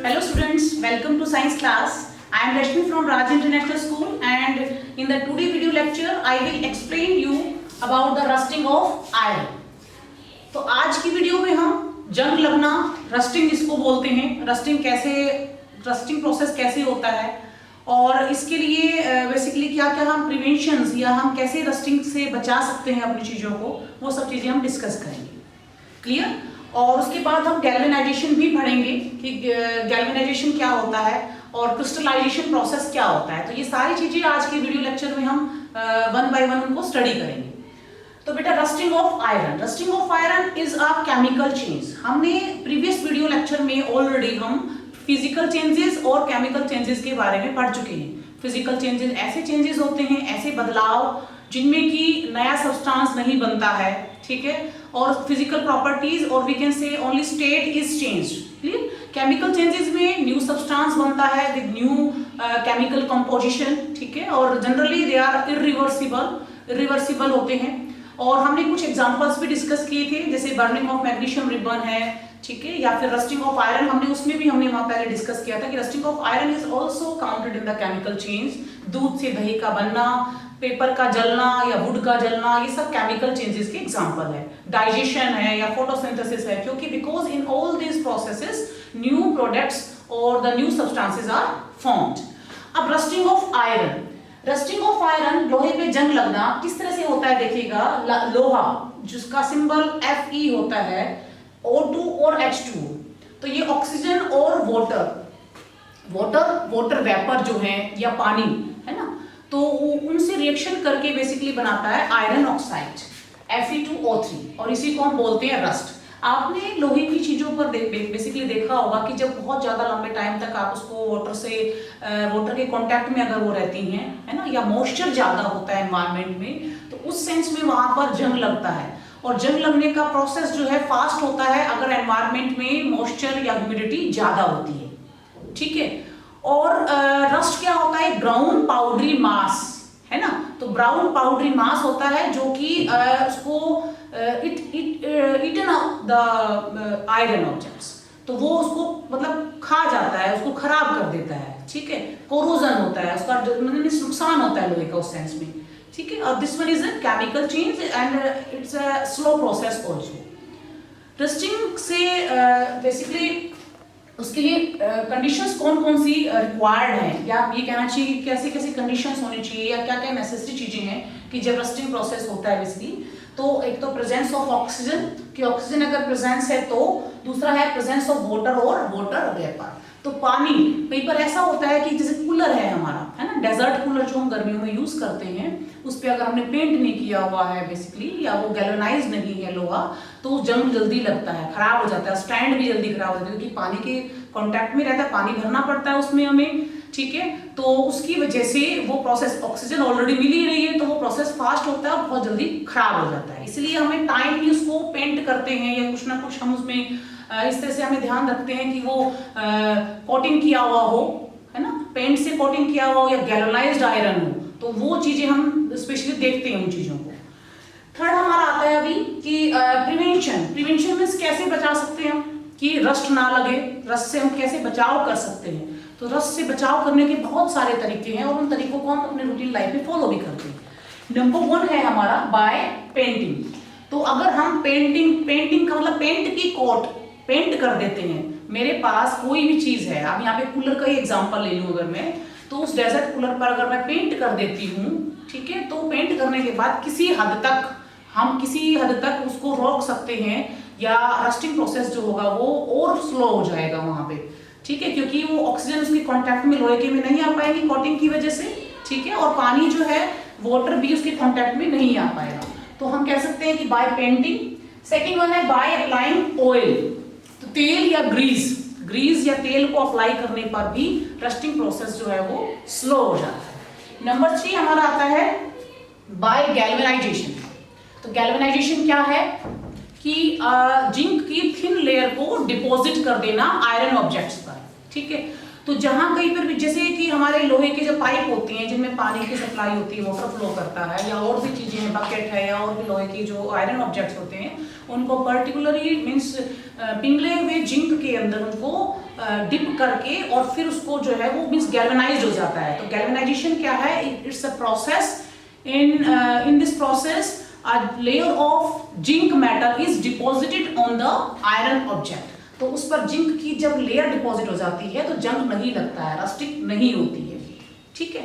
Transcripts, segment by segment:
Hello students, welcome to science class. I am Rashmi from Raj International School and in the today video lecture I will explain you about the rusting of iron. तो आज की video में हम जंग लगना, rusting इसको बोलते हैं, रस्टिंग प्रोसेस कैसे होता है और इसके लिए बेसिकली क्या क्या हम प्रिवेंशंस या हम कैसे रस्टिंग से बचा सकते हैं अपनी चीज़ों को, वो सब चीज़ें हम डिस्कस करेंगे. क्लियर? और उसके बाद हम गैल्वेनाइजेशन भी पढ़ेंगे कि गैल्वेनाइजेशन क्या होता है और क्रिस्टलाइजेशन प्रोसेस क्या होता है. तो ये सारी चीज़ें आज के वीडियो लेक्चर में हम वन बाय वन उनको स्टडी करेंगे. तो बेटा rusting of iron is a chemical change. हमने प्रीवियस वीडियो लेक्चर में ऑलरेडी हम फिजिकल चेंजेस और केमिकल चेंजेस के बारे में पढ़ चुके हैं. फिजिकल चेंजेस ऐसे चेंजेस होते हैं, ऐसे बदलाव जिनमें कि नया सब्सटेंस नहीं बनता है, ठीक है, और फिजिकल प्रॉपर्टीज और we can say only state is changed. Clear? Chemical changes में न्यू सब्सटेंस बनता है विद न्यू केमिकल कंपोजिशन, ठीक है, और जनरली दे आर इरिवर्सिबल होते हैं. और हमने कुछ एग्जांपल्स भी डिस्कस किए थे, जैसे बर्निंग ऑफ मैग्नीशियम रिबन है, ठीक है, या फिर रस्टिंग ऑफ आयरन. हमने उसमें भी हमने वहां पहले डिस्कस किया था कि rusting of iron is also counted in the chemical change. दूध से दही का बनना, पेपर का जलना या वुड का जलना, ये सब केमिकल चेंजेस के एग्जांपल है. डाइजेशन है या फोटोसिंथेसिस है, क्योंकि because in all this processes new products और the new substances are formed. अब रस्टिंग ऑफ आयरन लोहे पे जंग लगना किस तरह से होता है देखिएगा. लोहा जिसका सिंबल Fe होता है, O2 और H2, तो ये ऑक्सीजन और वाटर वेपर जो है या पानी है ना, तो उनसे रिएक्शन करके बेसिकली बनाता है आयरन ऑक्साइड Fe2O3 और इसी को हम बोलते हैं रस्ट. आपने लोहे की चीजों पर बेसिकली देखा होगा कि जब बहुत ज्यादा लंबे टाइम तक आप उसको वाटर के कांटेक्ट में अगर वो रहती हैं, है ना, या मॉइस्चर ज्यादा होता है एनवायरनमेंट में, तो उस सेंस में वहां पर जंग लगता है. और जंग लगने का प्रोसेस जो है फास्ट होता है अगर एनवायरनमेंट में मॉइस्चर या ह्यूमिडिटी ज्यादा होती है, ठीक है. और रस्ट क्या होता है? ब्राउन पाउडरी मास, है ना. तो ब्राउन पाउडरी मास होता है जो कि उसको इटन द आयरन ऑब्जेक्ट्स, तो वो उसको मतलब खा जाता है, उसको खराब कर देता है, ठीक है. कोरोजन होता है उसका, नुकसान होता है लोहे का उस सेंस में, ठीक है. और this one is a chemical change and it's a slow process also. Rusting से बेसिकली उसके लिए कंडीशंस कौन सी रिक्वायर्ड हैं, या ये कहना चाहिए कि कैसे कैसे कंडीशंस होनी चाहिए या क्या क्या नेसेसरी चीजें हैं कि जब रस्टिंग प्रोसेस होता है बेसिकली. तो एक तो प्रेजेंस ऑफ ऑक्सीजन, कि ऑक्सीजन अगर प्रेजेंस है तो. दूसरा है प्रेजेंस ऑफ वाटर और वाटर वेपर. तो पानी कई बार ऐसा होता है कि जैसे कूलर है हमारा, है ना, डेजर्ट कूलर जो हम गर्मियों में यूज करते हैं, उस पर अगर हमने पेंट नहीं किया हुआ है बेसिकली, या वो गैल्वेनाइज नहीं है लोहा, तो जंग जल्दी लगता है, खराब हो जाता है, स्टैंड भी जल्दी खराब हो जाता है क्योंकि पानी के कांटेक्ट में रहता है, पानी भरना पड़ता है उसमें हमें, ठीक है. तो उसकी वजह से वो प्रोसेस, ऑक्सीजन ऑलरेडी मिल ही रही है, तो वो प्रोसेस फास्ट होता है और बहुत जल्दी खराब हो जाता है. इसलिए हमें टाइमली उसको पेंट करते हैं या कुछ ना कुछ हम उसमें इस तरह से हमें ध्यान रखते हैं कि वो कोटिंग किया हुआ हो, है ना, पेंट से कोटिंग किया हुआ हो या गैल्वेनाइज्ड आयरन हो, तो वो चीजें हम स्पेशली देखते हैं उन चीजों को. थर्ड हमारा आता है अभी कि प्रिवेंशन मींस कैसे बचा सकते हैं हम कि रस्ट ना लगे, रस्ट से हम कैसे बचाव कर सकते हैं. तो रस्ट से बचाव करने के बहुत सारे तरीके हैं और उन तरीकों को हम अपने रूटीन लाइफ में फॉलो भी करते हैं. नंबर 1 है हमारा बाय पेंटिंग. तो अगर हम पेंटिंग का मतलब पेंट की कोट पेंट कर देते हैं. मेरे पास कोई भी चीज है, अब यहाँ पे कूलर का ही एग्जांपल ले लूं अगर मैं, तो उस डेजर्ट कूलर पर अगर मैं पेंट कर देती हूँ, ठीक है, तो पेंट करने के बाद किसी हद तक उसको रोक सकते हैं या रस्टिंग प्रोसेस जो होगा वो और स्लो हो जाएगा वहां पे, ठीक है, क्योंकि वो ऑक्सीजन उसके कांटेक्ट में लोहे के में नहीं आ पाएगी कोटिंग की वजह से, ठीक है, और पानी जो है वाटर भी उसके कांटेक्ट में नहीं आ पाएगा. तो हम कह सकते हैं कि बाय पेंटिंग. सेकेंड वन है बाय अप्लाइंग ऑयल. तो तेल या ग्रीस या तेल को अप्लाई करने पर भी रस्टिंग प्रोसेस जो है वो स्लो हो जाता है. नंबर 3 हमारा आता है बाय गैल्वेनाइजेशन. तो गैल्वेनाइजेशन क्या है कि जिंक की थिन लेयर को डिपॉजिट कर देना आयरन ऑब्जेक्ट्स पर, ठीक है. तो जहाँ कहीं पर भी, जैसे कि हमारे लोहे के जो पाइप होती हैं जिनमें पानी की सप्लाई होती है, वाटर फ्लो करता है, या और भी चीज़ें हैं, बकेट है, या और भी लोहे की जो आयरन ऑब्जेक्ट्स होते हैं, उनको पर्टिकुलरली मीन्स पिघले हुए जिंक के अंदर उनको डिप करके और फिर उसको जो है वो मीन्स गैल्वेनाइज्ड हो जाता है। तो गैल्वेनाइजेशन क्या है? It's a process, in this process a layer of zinc metal is deposited on the iron object। तो उस पर जिंक की जब लेयर डिपॉजिट हो जाती है तो जंग नहीं लगता है, रस्टिंग नहीं होती है। ठीक है,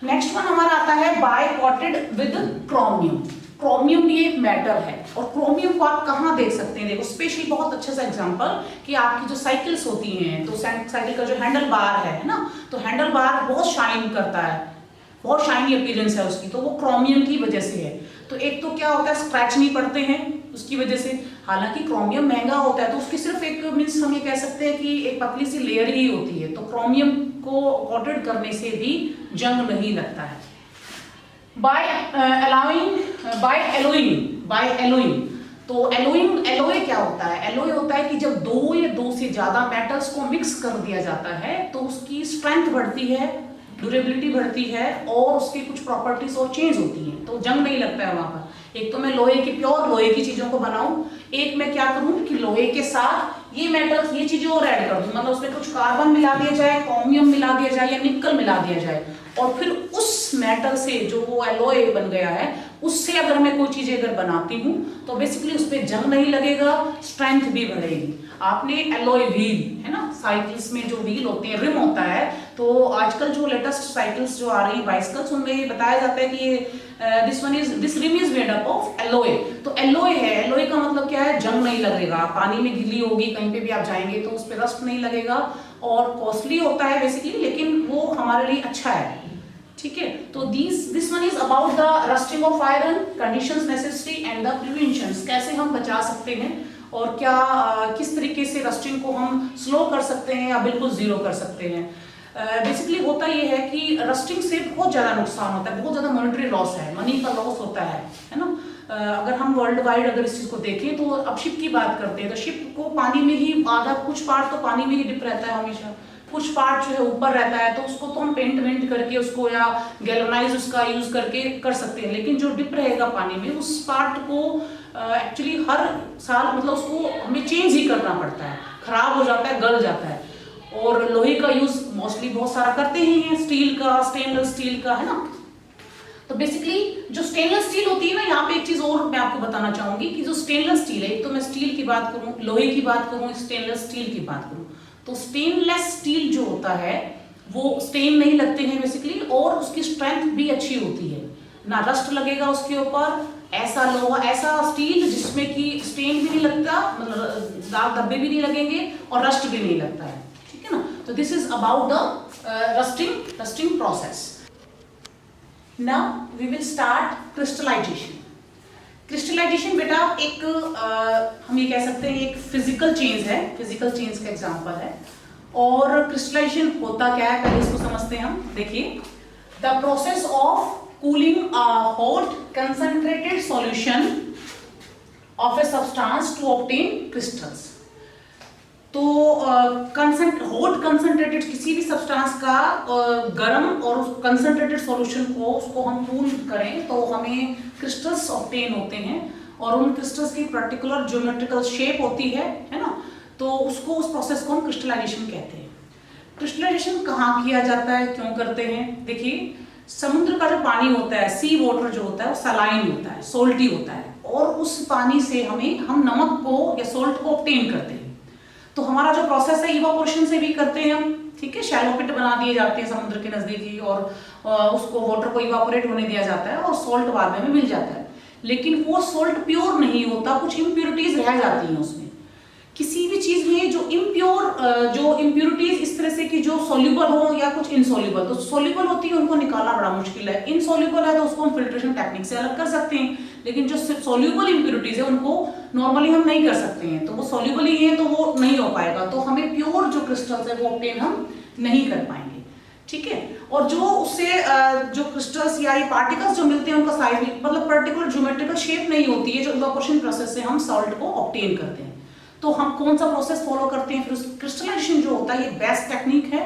नेक्स्ट वन हमारा आता है by coated with chromium. Chromium भी एक मेटल है, और क्रोमियम को आप कहाँ देख सकते हैं? देखो स्पेशली बहुत अच्छा सा एग्जांपल कि आपकी जो साइकिल्स होती हैं, तो साइकिल का जो हैंडल बार है ना, तो हैंडल बार बहुत शाइन करता है, बहुत शाइनी अपीयरेंस है उसकी, तो वो क्रोमियम की वजह से है। तो एक तो क्या होता है, स्क्रैच नहीं पड़ते हैं उसकी वजह से, हालांकि क्रोमियम महंगा होता है तो उसकी सिर्फ एक मीन्स हम ये कह सकते हैं कि एक पतली सी लेयर ही होती है, तो क्रोमियम को कोटेड करने से भी जंग नहीं लगता है। बाय एलोइंग, तो एलोय क्या होता है? एलोय होता है कि जब दो या दो से ज्यादा मेटल्स को मिक्स कर दिया जाता है तो उसकी स्ट्रेंथ बढ़ती है, ड्यूरेबिलिटी बढ़ती है, और उसकी कुछ प्रॉपर्टीज और चेंज होती हैं, तो जंग नहीं लगता है वहां पर। एक तो मैं लोहे की, प्योर लोहे की चीजों को बनाऊं, एक मैं क्या करूं कि लोहे के साथ ये मेटल्स, ये चीजें और ऐड कर दूं, मतलब उसमें कुछ कार्बन मिला दिया जाए, क्रोमियम मिला दिया जाए, या निकल मिला दिया जाए, और फिर उस मेटल से जो वो एलोय बन गया है उससे अगर मैं कोई चीज अगर बनाती हूँ तो बेसिकली उस पर जंग नहीं लगेगा, स्ट्रेंथ भी बढ़ेगी। आपने एलोय व्हील है ना, साइकिल्स में जो व्हील होते हैं, रिम होता है, तो आजकल जो लेटेस्ट साइकिल्स जो आ रही है, बाइसिकल्स, उनमें बताया जाता है कि this rim is made up of alloy. तो एलोय है, एलोय का मतलब क्या है? जंग नहीं लगेगा, पानी में गीली होगी, कहीं पे भी आप जाएंगे तो उस पर रस्ट नहीं लगेगा, और कॉस्टली होता है बेसिकली, लेकिन वो हमारे लिए अच्छा है। ठीक है, तो this one is about the rusting of iron, conditions, necessity and the preventions, कैसे हम बचा सकते हैं और क्या किस तरीके से रस्टिंग को हम स्लो कर सकते हैं या बिल्कुल जीरो कर सकते हैं। बेसिकली होता ये है कि रस्टिंग से बहुत ज्यादा नुकसान होता है, बहुत ज्यादा मॉनेटरी लॉस है, मनी का लॉस होता है ना। अगर हम वर्ल्ड वाइड अगर इस चीज को देखें तो अब शिप की बात करते हैं तो शिप को पानी में ही आधा, कुछ पार्ट तो पानी में ही डिप रहता है हमेशा, कुछ पार्ट जो है ऊपर रहता है, तो उसको तो हम पेंट वेंट करके उसको या गैल्वेनाइज उसका यूज करके कर सकते हैं, लेकिन जो डिप रहेगा पानी में उस पार्ट को एक्चुअली हर साल मतलब उसको हमें चेंज ही करना पड़ता है, खराब हो जाता है, गल जाता है। और लोहे का यूज मोस्टली बहुत सारा करते ही हैं, स्टील का, स्टेनलेस स्टील का, है ना। तो बेसिकली जो स्टेनलेस स्टील होती है ना, यहाँ पे एक चीज और मैं आपको बताना चाहूंगी कि जो स्टेनलेस स्टील है, एक तो मैं स्टील की बात करूं, लोहे की बात करूं, स्टेनलेस स्टील की बात करूं, तो स्टेनलेस स्टील जो होता है वो स्टेन नहीं लगते हैं बेसिकली, और उसकी स्ट्रेंथ भी अच्छी होती है, ना रस्ट लगेगा उसके ऊपर, ऐसा लोहा, ऐसा स्टील जिसमें कि स्टेन भी नहीं लगता, मतलब दाग धब्बे भी नहीं लगेंगे और रस्ट भी नहीं लगता है। ठीक है ना, तो this is about the rusting process. Now we will start crystallisation. Crystallisation बेटा एक हम ये कह सकते हैं एक फिजिकल चेंज है, फिजिकल चेंज का एग्जांपल है। और क्रिस्टलाइजेशन होता क्या है पहले इसको समझते हैं हम। देखिए, the process of cooling a hot concentrated solution of a substance to obtain crystals। तो हॉट कंसंट्रेटेड किसी भी सब्सटेंस का गर्म और कंसंट्रेटेड सॉल्यूशन को उसको हम कूल करें तो हमें क्रिस्टल्स ऑब्टेन होते हैं, और उन क्रिस्टल्स की पर्टिकुलर ज्योमेट्रिकल शेप होती है ना, तो उसको, उस प्रोसेस को हम क्रिस्टलाइजेशन कहते हैं। क्रिस्टलाइजेशन कहाँ किया जाता है, क्यों करते हैं? देखिए, समुद्र का जो पानी होता है, सी वाटर जो होता है, वो सलाइन होता है, सोल्टी होता है, और उस पानी से हम नमक को या सोल्ट को ऑब्टेन करते हैं। तो हमारा जो प्रोसेस है इवापोरेशन से भी करते हैं हम, ठीक है, शैलो पिट बना दिए जाते हैं समुद्र के नजदीक, और उसको वाटर को इवापोरेट होने दिया जाता है और सोल्ट बाद में मिल जाता है। लेकिन वो सोल्ट प्योर नहीं होता, कुछ इम्प्योरिटीज रह जाती हैं उसमें। किसी भी चीज में जो इम्प्योरिटीज इस तरह से कि जो सॉल्युबल हो या कुछ इनसॉल्युबल, तो सॉल्युबल होती है उनको निकालना बड़ा मुश्किल है, इनसॉल्युबल है तो उसको हम फिल्ट्रेशन टेक्निक से अलग कर सकते हैं, लेकिन जो सॉल्युबल इम्प्योरिटीज है उनको नॉर्मली हम नहीं कर सकते हैं, तो वो सॉल्युबल ही है तो वो नहीं हो पाएगा, तो हमें प्योर जो क्रिस्टल्स है वो ऑब्टेन हम नहीं कर पाएंगे। ठीक है, और जो उससे जो क्रिस्टल्स या ये पार्टिकल्स जो मिलते हैं उनका साइज मतलब पर्टिकुलर ज्योमेट्रिकल शेप नहीं होती है, जो इवापोरेशन प्रोसेस से हम सॉल्ट को ऑब्टेन करते हैं। तो हम कौन सा प्रोसेस फॉलो करते हैं, फिर क्रिस्टलाइजेशन जो होता है ये बेस्ट टेक्निक है।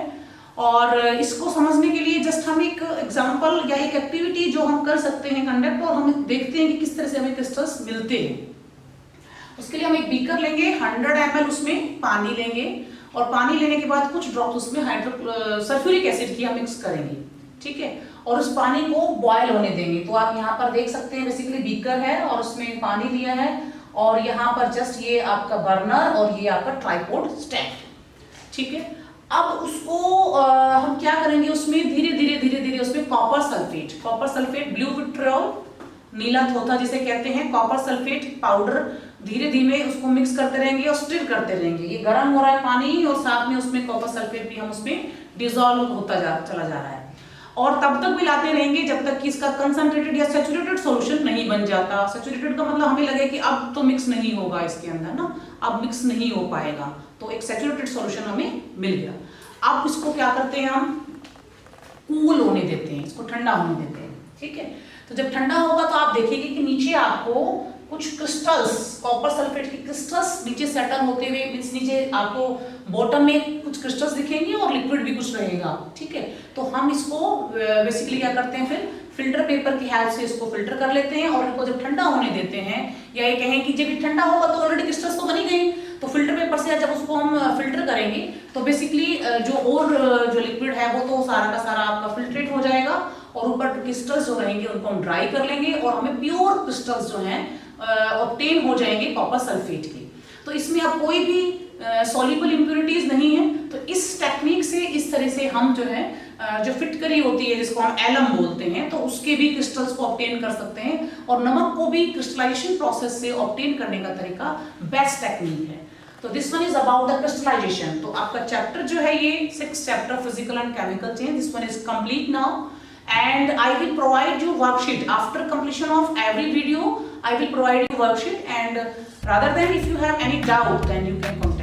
और इसको समझने के लिए जस्ट हम एक एग्जांपल या एक एक्टिविटी जो हम कर सकते हैं कंडक्ट, और हम देखते हैं कि किस तरह से हमें क्रिस्टल्स मिलते हैं। उसके लिए हम एक बीकर लेंगे, 100 ml उसमें पानी लेंगे, और पानी लेने के बाद कुछ ड्रॉप उसमें सल्फ्यूरिक एसिड की हम मिक्स करेंगे, ठीक है, और उस पानी को बॉयल होने देंगे। तो आप यहाँ पर देख सकते हैं बेसिकली बीकर है और उसमें पानी लिया है, और यहाँ पर जस्ट ये आपका बर्नर और ये आपका ट्राइपॉड स्टैंड, ठीक है। अब उसको हम क्या करेंगे, उसमें धीरे धीरे उसमें कॉपर सल्फेट ब्लू विट्रियोल, नीला थोथा जिसे कहते हैं, कॉपर सल्फेट पाउडर धीरे धीरे उसको मिक्स करते रहेंगे और स्टिर करते रहेंगे। ये गर्म हो रहा है पानी, और साथ में उसमें कॉपर सल्फेट भी हम उसमें डिसॉल्व होता चला जा रहा है, और तब तक मिलाते रहेंगे जब तक कि इसका कंसंट्रेटेड या सैचुरेटेड सॉल्यूशन नहीं बन जाता। सैचुरेटेड का मतलब हमें लगे कि अब तो मिक्स नहीं होगा इसके अंदर ना, अब मिक्स नहीं हो पाएगा, तो एक सैचुरेटेड सॉल्यूशन हमें मिल गया। अब इसको क्या करते हैं, हम कूल होने देते हैं, इसको ठंडा होने देते हैं, ठीक है। तो जब ठंडा होगा तो आप देखेंगे कि नीचे आपको कुछ क्रिस्टल्स, कॉपर सल्फेट के क्रिस्टल्स नीचे सेटल होते हुए, मींस नीचे आपको बॉटम में कुछ क्रिस्टल्स दिखेंगे और लिक्विड भी कुछ रहेगा, ठीक है। तो हम इसको बेसिकली क्या करते हैं, फिर फिल्टर पेपर की हेल्प से इसको फिल्टर कर लेते हैं, और इनको जब ठंडा होने देते हैं, या ये कहें कि जब ठंडा होगा तो ऑलरेडी क्रिस्टल्स तो बनी गई, तो फिल्टर पेपर से जब उसको हम फिल्टर करेंगे तो बेसिकली जो लिक्विड है वो तो सारा का सारा आपका फिल्ट्रेट हो जाएगा, और ऊपर क्रिस्टल्स जो रहेंगे उनको हम ड्राई कर लेंगे, और हमें प्योर क्रिस्टल्स जो हैं ऑब्टेन हो जाएंगे कॉपर सल्फेट की। तो इसमें अब कोई भी सॉल्युबल इंप्योरिटीज नहीं है। तो इस टेक्निक से इस तरह से हम जो है जो फिटकरी होती है जिसको हम एलम बोलते हैं, तो उसके भी क्रिस्टल्स को ऑब्टेन कर सकते हैं, और नमक को भी क्रिस्टलाइजेशन प्रोसेस से ऑब्टेन करने का तरीका बेस्ट टेक्निक है। तो this one is about the crystallisation. तो आपका चैप्टर जो है ये 6th chapter physical and chemical change, this one is complete now, and I will provide you worksheet after completion of every video. I will provide you worksheet, and rather than if you have any doubt then you can contact